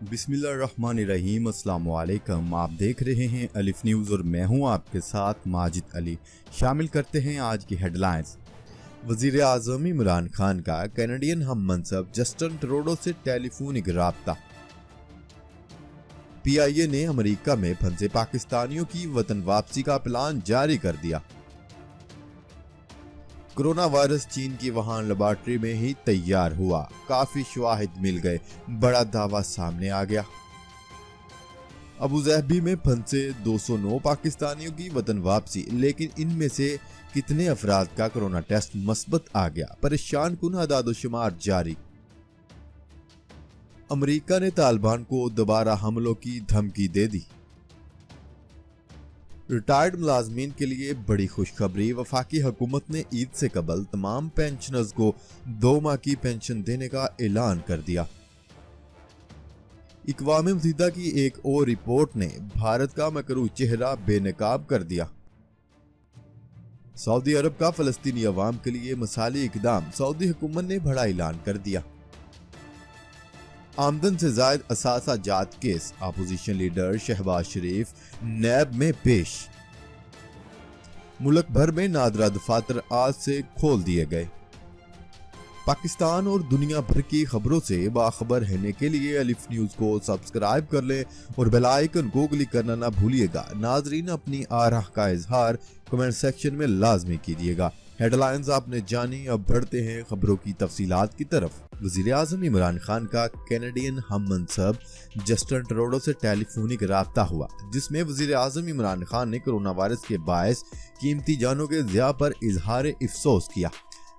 बिस्मिल्लाहिर्रहमानिर्रहीम। अस्सलाम वालेकुम। आप देख रहे हैं अलिफ न्यूज़ और मैं हूं आपके साथ माजिद अली। शामिल करते हैं आज की हेडलाइंस। वज़ीर आज़म इमरान खान का कैनेडियन हम मनसब जस्टिन ट्रूडो से टेलीफोनिक राब्ता। PIA ने अमेरिका में फंसे पाकिस्तानियों की वतन वापसी का प्लान जारी कर दिया। कोरोना वायरस चीन की वुहान लेबोरेटरी में ही तैयार हुआ, काफी शवाहिद मिल गए, बड़ा दावा सामने आ गया। अबूज़हबी में फंसे 209 पाकिस्तानियों की वतन वापसी, लेकिन इनमें से कितने अफराद का कोरोना टेस्ट मस्बत आ गया, परेशान कुन आदादोशुमार जारी। अमेरिका ने तालिबान को दोबारा हमलों की धमकी दे दी। रिटायर्ड मुलाजमीन के लिए बड़ी खुशखबरी, वफाकी हुकूमत ने ईद से कबल तमाम पेंशनर्स को 2 माह की पेंशन देने का ऐलान कर दिया। इक़वाम मुत्तहिदा की एक और रिपोर्ट ने भारत का मकरू चेहरा बेनकाब कर दिया। सऊदी अरब का फलस्तीनी अवाम के लिए मिसाली इकदाम, सऊदी हुकूमत ने बड़ा ऐलान कर दिया। आमदन से जायद असासा जात केस, अपोजिशन लीडर शहबाज शरीफ नैब में पेश। मुल्क भर में नादरा दफातर आज से खोल दिए गए। पाकिस्तान और दुनिया भर की खबरों से बाखबर रहने के लिए अलिफ न्यूज को सब्सक्राइब कर लें और बेल आइकन को क्लिक करना ना भूलिएगा। नाजरीन, अपनी आराह का इजहार कमेंट सेक्शन में लाजमी कीजिएगा। हेडलाइंस आपने जानी, अब बढ़ते हैं खबरों की तफसीलात की तरफ। वज़ीर आज़म इमरान खान का कैनेडियन हम मनसब जस्टिन ट्रूडो से टेलीफोनिक राब्ता हुआ, जिसमें वज़ीर आज़म इमरान खान ने कोरोना वायरस के बायस कीमती जानों के ज़िया पर इजहार अफसोस किया।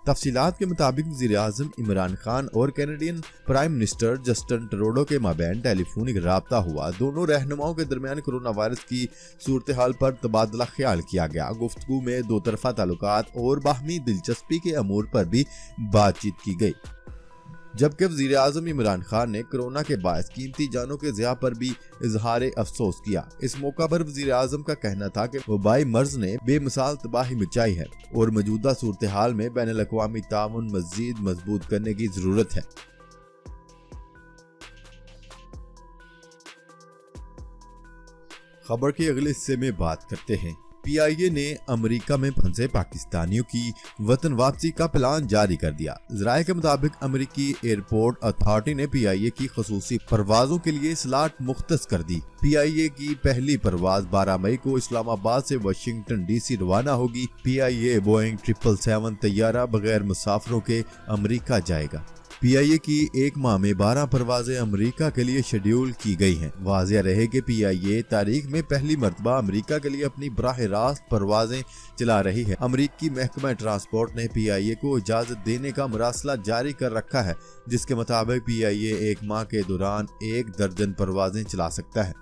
तफसीलात के मुताबिक वज़ीर आज़म इमरान खान और Canadian prime minister Justin Trudeau के माबैन टेलीफोनिक राब्ता हुआ। दोनों रहनुमाओं के दरमियान कोरोना वायरस की सूरत हाल पर तबादला ख्याल किया गया। गुफ्तगू में दो तरफा ताल्लुकात और बाहमी दिलचस्पी के अमूर पर भी बातचीत की गई, जबकि वज़ीर आज़म इमरान खान ने कोरोना के बायस कीमती जानों के ज़िया पर भी इजहार अफसोस किया। इस मौका पर वज़ीर आज़म का कहना था कि वबाई मर्ज ने बेमिसाल तबाही मचाई है और मौजूदा सूरत हाल में बैनुल अक़वामी ताउन मज़ीद मजबूत करने की जरूरत है। खबर के अगले हिस्से में बात करते हैं। PIA ने अमेरिका में फंसे पाकिस्तानियों की वतन वापसी का प्लान जारी कर दिया। ज़राए के मुताबिक अमेरिकी एयरपोर्ट अथॉरिटी ने PIA की खसूसी परवाजों के लिए स्लॉट मुख्तस कर दी। PIA की पहली परवाज 12 मई को इस्लामाबाद से वाशिंगटन DC रवाना होगी। PIA बोइंग 777 तैयारा बगैर मुसाफिरों के अमेरिका जाएगा। PIA की एक माह में 12 परवाजें अमेरिका के लिए शेड्यूल की गई हैं। वाज़िया रहे कि PIA तारीख में पहली मरतबा अमेरिका के लिए अपनी बराह रास्त परवाजें चला रही है। अमेरिकी महकमा ट्रांसपोर्ट ने PIA को इजाजत देने का मरासला जारी कर रखा है, जिसके मुताबिक PIA एक माह के दौरान 1 दर्जन परवाजें चला सकता है।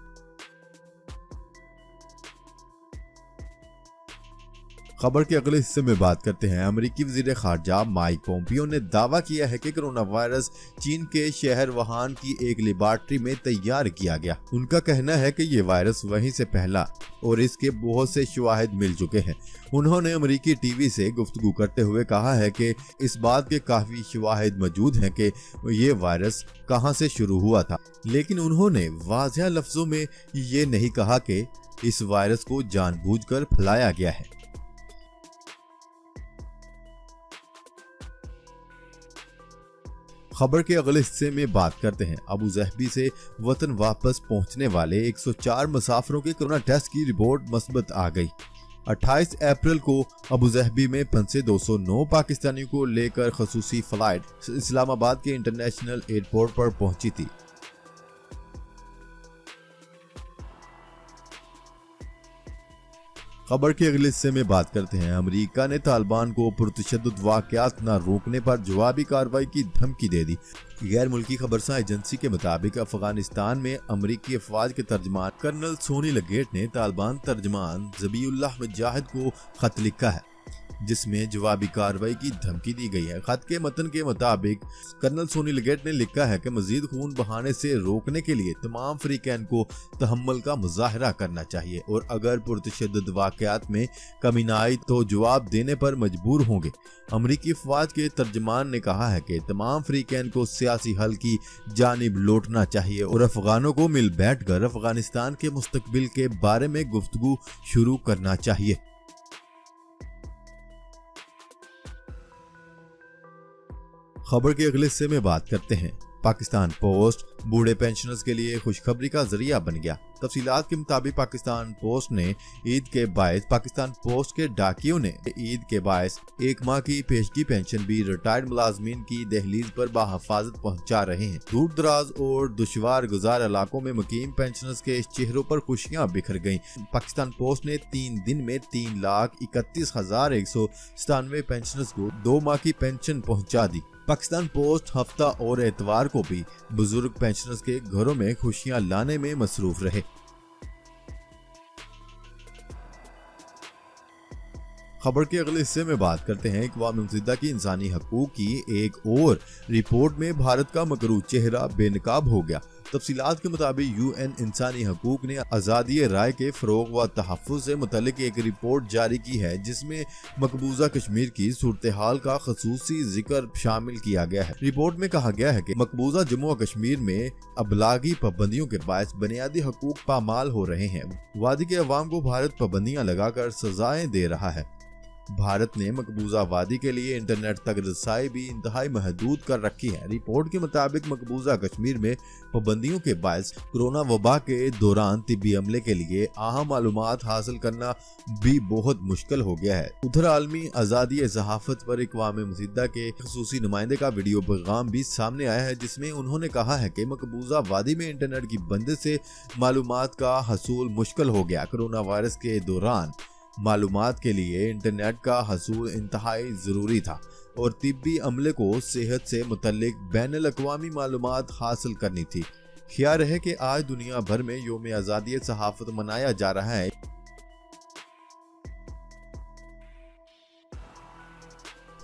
खबर के अगले हिस्से में बात करते हैं। अमेरिकी वज़ीर ख़ारजा माइक पोम्पियो ने दावा किया है कि कोरोना वायरस चीन के शहर वुहान की एक लेबोरेटरी में तैयार किया गया। उनका कहना है कि ये वायरस वहीं से फैला और इसके बहुत से शवाहिद मिल चुके हैं। उन्होंने अमेरिकी TV से गुफ्तगू करते हुए कहा है कि इस बात के काफ़ी शवाहिद मौजूद हैं कि ये वायरस कहाँ से शुरू हुआ था, लेकिन उन्होंने वाज़ेह लफ्ज़ों में ये नहीं कहा कि इस वायरस को जानबूझकर फैलाया गया है। खबर के अगले हिस्से में बात करते हैं। अबूज़हबी से वतन वापस पहुंचने वाले 104 मुसाफिरों के कोरोना टेस्ट की रिपोर्ट मस्बत आ गई। 28 अप्रैल को अबूज़हबी में फंसे 209 पाकिस्तानियों को लेकर खसूसी फ्लाइट इस्लामाबाद के इंटरनेशनल एयरपोर्ट पर पहुंची थी। खबर के अगले हिस्से में बात करते हैं। अमेरिका ने तालिबान को पुरतशद्दुद वाक़यात न रोकने पर जवाबी कार्रवाई की धमकी दे दी। गैर मुल्की खबरसां एजेंसी के मुताबिक अफगानिस्तान में अमेरिकी अफवाज के तर्जमान कर्नल सोनी लगेट ने तालिबान तर्जमान ज़बीउल्लाह मुजाहिद को खत लिखा है। जिसमें जवाबी कार्रवाई की धमकी दी गई है। खत के मतन के मुताबिक कर्नल सोनी लिगेट ने लिखा है कि मजीद खून बहाने से रोकने के लिए तमाम फरीकैन को तहम्मुल का मुजाहरा करना चाहिए और अगर पुरतशद्दुद वाक़यात में कमी न आई तो जवाब देने पर मजबूर होंगे। अमरीकी अफवाज के तर्जमान ने कहा है कि तमाम फरीकैन को सियासी हल की जानिब लौटना चाहिए और अफगानों को मिल बैठकर अफगानिस्तान के मुस्तकबिल के बारे में गुफ्तगू शुरू करना चाहिए। खबर के अगले हिस्से में बात करते हैं। पाकिस्तान पोस्ट बूढ़े पेंशनर्स के लिए खुशखबरी का जरिया बन गया। तफसीलात के मुताबिक पाकिस्तान पोस्ट ने ईद के बायस पाकिस्तान पोस्ट के डाकियों ने ईद के बायस 1 माह की पेशगी पेंशन भी रिटायर्ड मुलाजमीन की दहलीज पर बाहिफाजत पहुंचा रहे हैं। दूर दराज और दुश्वार गुजार इलाकों में मुकीम पेंशनर्स के चेहरों पर खुशियां बिखर गईं। पाकिस्तान पोस्ट ने 3 दिन में 3,31,197 पेंशनर्स को 2 माह की पेंशन पहुंचा दी। पाकिस्तान पोस्ट हफ्ता और एतवार को भी बुजुर्ग पेंशनर्स के घरों में खुशियां लाने में मसरूफ रहे। खबर के अगले हिस्से में बात करते हैं। अक़वाम मुत्तहिदा की इंसानी हकूक की एक और रिपोर्ट में भारत का मकरू चेहरा बेनकाब हो गया। तफसीलात के मुताबिक यूएन इंसानी हकूक ने आज़ादी राय के फ़रोग़ व तहफ़्फ़ुज़ से मुतल्लिक़ एक रिपोर्ट जारी की है जिसमें मकबूजा कश्मीर की सूरत हाल का ख़ुसूसी जिक्र शामिल किया गया है। रिपोर्ट में कहा गया है कि मकबूजा जम्मू व कश्मीर में अबलागी पाबंदियों के बायस बुनियादी हकूक पामाल हो रहे हैं। वादी के अवाम को भारत पाबंदियाँ लगाकर सजाएं दे रहा है। भारत ने मकबूजा वादी के लिए इंटरनेट तक रसाई भी इंतहाई महदूद कर रखी है। रिपोर्ट के मुताबिक मकबूजा कश्मीर में पाबंदियों के बायस कोरोना वबा के दौरान तिब्बी अमले के लिए अहम मालूमात हासिल करना भी बहुत मुश्किल हो गया है। उधर आलमी आज़ादी सहाफ़त पर अक़वाम मुत्तहिदा के ख़ुसूसी नुमाइंदे का वीडियो पैगाम भी सामने आया है जिसमें उन्होंने कहा है कि मकबूजा वादी में इंटरनेट की बंदिश से मालूमात का हसूल मुश्किल हो गया। कोरोना वायरस के दौरान मालूमात के लिए इंटरनेट का हसूल इंतहाई ज़रूरी था और तिब्बी अमले को सेहत से मुतल्लिक बैनुल अक़वामी मालूमात हासिल करनी थी। ख्याल है कि आज दुनिया भर में यौम आज़ादी सहाफ़त मनाया जा रहा है।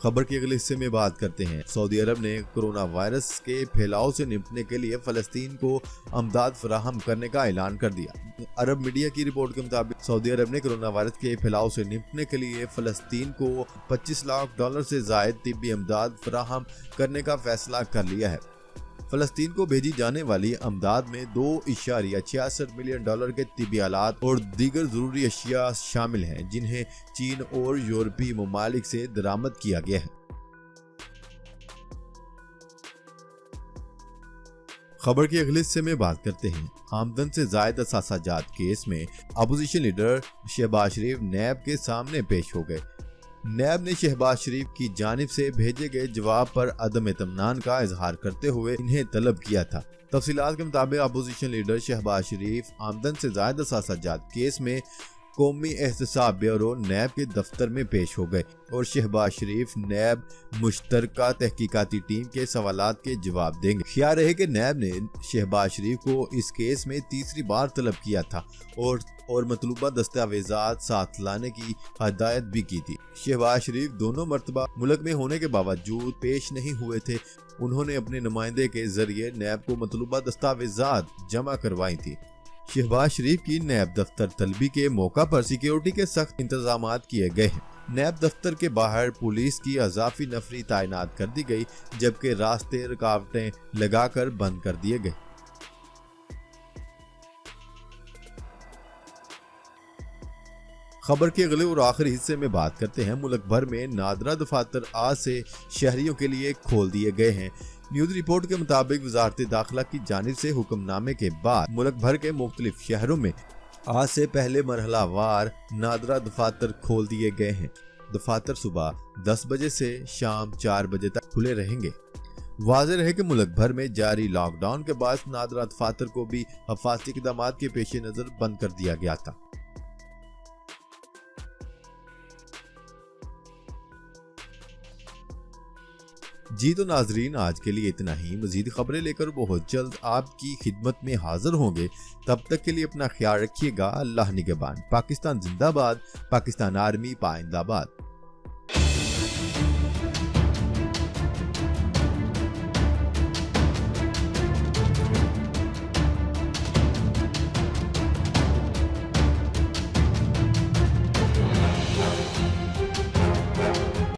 खबर के अगले हिस्से में बात करते हैं। सऊदी अरब ने कोरोना वायरस के फैलाव से निपटने के लिए फ़लस्तीन को अमदाद फराहम करने का ऐलान कर दिया। अरब मीडिया की रिपोर्ट के मुताबिक सऊदी अरब ने कोरोना वायरस के फैलाव से निपटने के लिए फ़लस्तीन को $25 लाख से ज़ायद तिब्बी अमदाद फराहम करने का फैसला कर लिया है। फ़लस्तीन को भेजी जाने वाली अमदाद में $2.66 मिलियन के तिब्बी आलात और दीगर ज़रूरी अशिया शामिल हैं जिन्हें चीन और यूरोपीय ममालिक से दरामद किया गया है। खबर के अगले हिस्से में बात करते हैं। आमदन से जायद असासाजात केस में अपोजिशन लीडर शहबाज शरीफ नैब के सामने पेश हो गए। नैब ने शहबाज शरीफ की जानिब से भेजे गए जवाब पर अदम इत्मीनान का इजहार करते हुए इन्हें तलब किया था। तफसीलात के मुताबिक अपोजिशन लीडर शहबाज शरीफ आमदन से जायद असासाजात केस में कौमी एहतसाब ब्यूरो नैब के दफ्तर में पेश हो गए और शहबाज शरीफ नैब मुश्तरका तहकीकाती टीम के सवालात के जवाब देंगे। ख्याल रहे कि नैब ने शहबाज शरीफ को इस केस में तीसरी बार तलब किया था और मतलूबा दस्तावेजात साथ लाने की हदायत भी की थी। शहबाज शरीफ दोनों मरतबा मुल्क में होने के बावजूद पेश नहीं हुए थे। उन्होंने अपने नुमाइंदे के जरिए नैब को मतलूबा दस्तावेजात जमा करवाई थी। शहबाज शरीफ की नैब दफ्तर तलबी के मौका पर सिक्योरिटी के सख्त इंतजामात किए गए हैं। नैब दफ्तर के बाहर पुलिस की अजाफी नफरी तैनात कर दी गई जबकि रास्ते रुकावटें लगाकर बंद कर दिए गए। खबर के अगले और आखिरी हिस्से में बात करते हैं। मुल्क भर में नादरा दफातर आज से शहरियों के लिए खोल दिए गए हैं। न्यूज रिपोर्ट के मुताबिक वजारत दाखिला की जानिब से हुक्मनामे के बाद मुल्क भर के मुख्तलिफ शहरों में आज से पहले मरहला वार नादरा दफातर खोल दिए गए हैं। दफातर सुबह 10 बजे से शाम 4 बजे तक खुले रहेंगे। वाज़ेह रहे कि मुल्क भर में जारी लॉकडाउन के बाद नादरा दफातर को भी हिफाजती इक़दाम के पेश नज़र बंद कर दिया गया था। जी तो नाजरीन, आज के लिए इतना ही। मजीद खबरें लेकर बहुत जल्द आपकी खिदमत में हाजिर होंगे। तब तक के लिए अपना ख्याल रखिएगा। अल्लाह निगहबान। पाकिस्तान जिंदाबाद। पाकिस्तान आर्मी पाइंदाबाद।